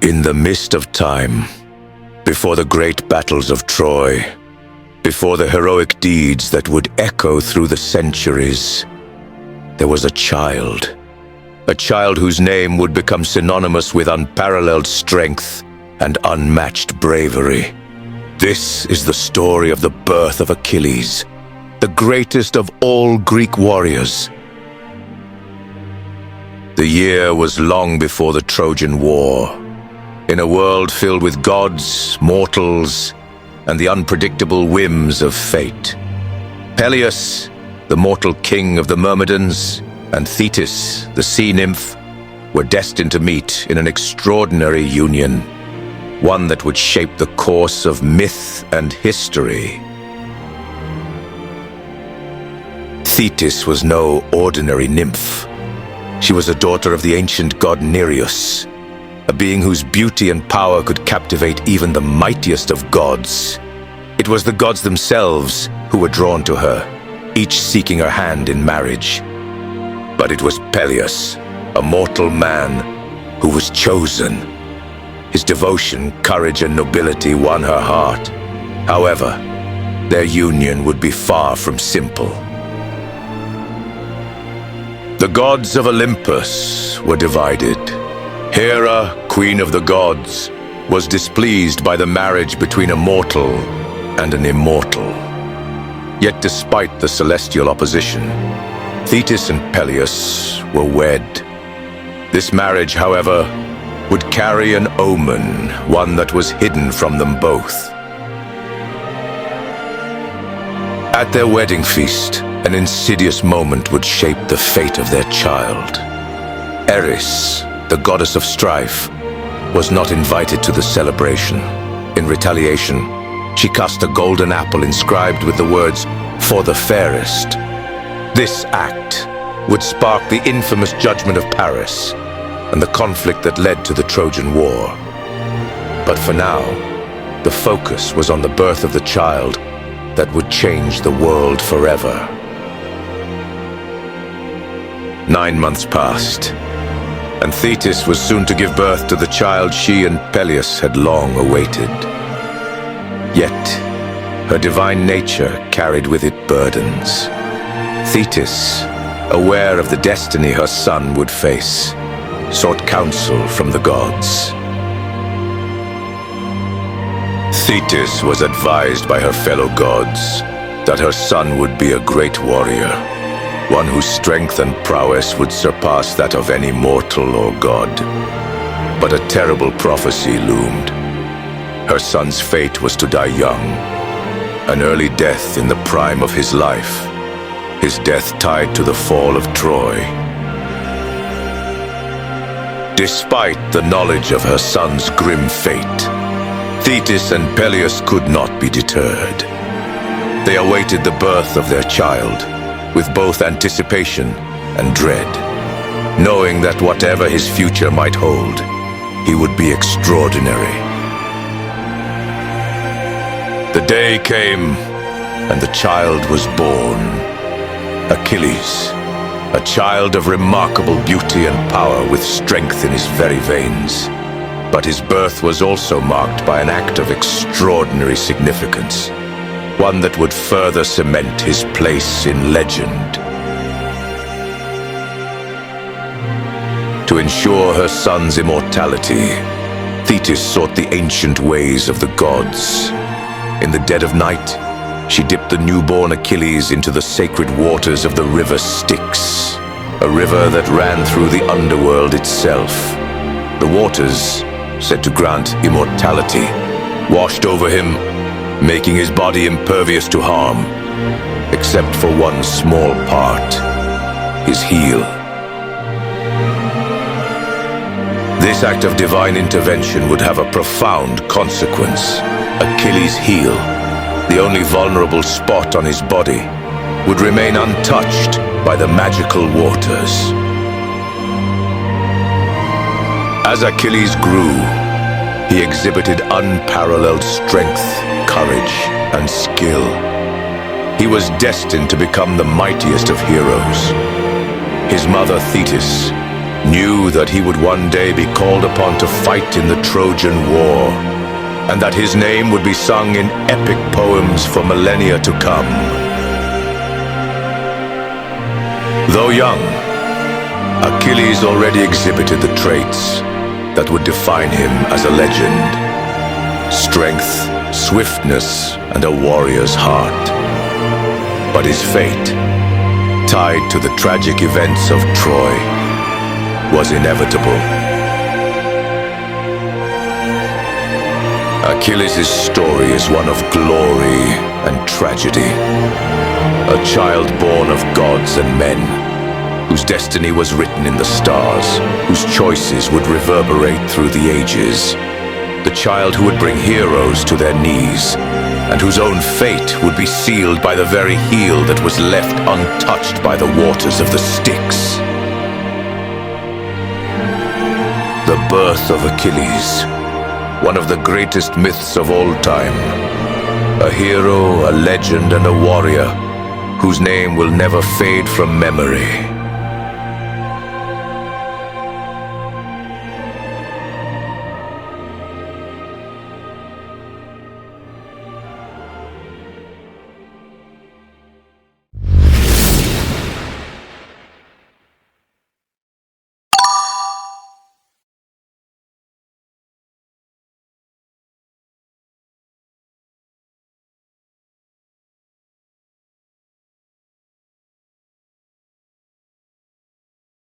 In the mist of time, before the great battles of Troy, before the heroic deeds that would echo through the centuries, there was a child whose name would become synonymous with unparalleled strength and unmatched bravery. This is the story of the birth of Achilles, the greatest of all Greek warriors. The year was long before the Trojan War. In a world filled with gods, mortals, and the unpredictable whims of fate, Peleus, the mortal king of the Myrmidons, and Thetis, the sea nymph, were destined to meet in an extraordinary union, one that would shape the course of myth and history. Thetis was no ordinary nymph. She was a daughter of the ancient god Nereus, a being whose beauty and power could captivate even the mightiest of gods. It was the gods themselves who were drawn to her, each seeking her hand in marriage. But it was Peleus, a mortal man, who was chosen. His devotion, courage, and nobility won her heart. However, their union would be far from simple. The gods of Olympus were divided. Hera, queen of the gods, was displeased by the marriage between a mortal and an immortal. Yet despite the celestial opposition, Thetis and Peleus were wed. This marriage, however, would carry an omen, one that was hidden from them both. At their wedding feast, an insidious moment would shape the fate of their child. Eris, the goddess of strife, was not invited to the celebration. In retaliation, she cast a golden apple inscribed with the words, "For the fairest." This act would spark the infamous judgment of Paris and the conflict that led to the Trojan War. But for now, the focus was on the birth of the child that would change the world forever. 9 months passed, and Thetis was soon to give birth to the child she and Peleus had long awaited. Yet, her divine nature carried with it burdens. Thetis, aware of the destiny her son would face, sought counsel from the gods. Thetis was advised by her fellow gods that her son would be a great warrior, one whose strength and prowess would surpass that of any mortal or god. But a terrible prophecy loomed. Her son's fate was to die young, an early death in the prime of his life, his death tied to the fall of Troy. Despite the knowledge of her son's grim fate, Thetis and Peleus could not be deterred. They awaited the birth of their child with both anticipation and dread, knowing that whatever his future might hold, he would be extraordinary. The day came, and the child was born. Achilles, a child of remarkable beauty and power with strength in his very veins. But his birth was also marked by an act of extraordinary significance, one that would further cement his place in legend. To ensure her son's immortality, Thetis sought the ancient ways of the gods. In the dead of night, she dipped the newborn Achilles into the sacred waters of the river Styx, a river that ran through the underworld itself. The waters, said to grant immortality, washed over him, making his body impervious to harm, except for one small part, his heel. This act of divine intervention would have a profound consequence. Achilles' heel, the only vulnerable spot on his body, would remain untouched by the magical waters. As Achilles grew, he exhibited unparalleled strength, courage, and skill. He was destined to become the mightiest of heroes. His mother Thetis, knew that he would one day be called upon to fight in the Trojan War, and that his name would be sung in epic poems for millennia to come. Though young, Achilles already exhibited the traits that would define him as a legend: strength, swiftness, and a warrior's heart. But his fate, tied to the tragic events of Troy, was inevitable. Achilles' story is one of glory and tragedy. A child born of gods and men, whose destiny was written in the stars, whose choices would reverberate through the ages. The child who would bring heroes to their knees, and whose own fate would be sealed by the very heel that was left untouched by the waters of the Styx. The birth of Achilles, one of the greatest myths of all time. A hero, a legend, and a warrior whose name will never fade from memory.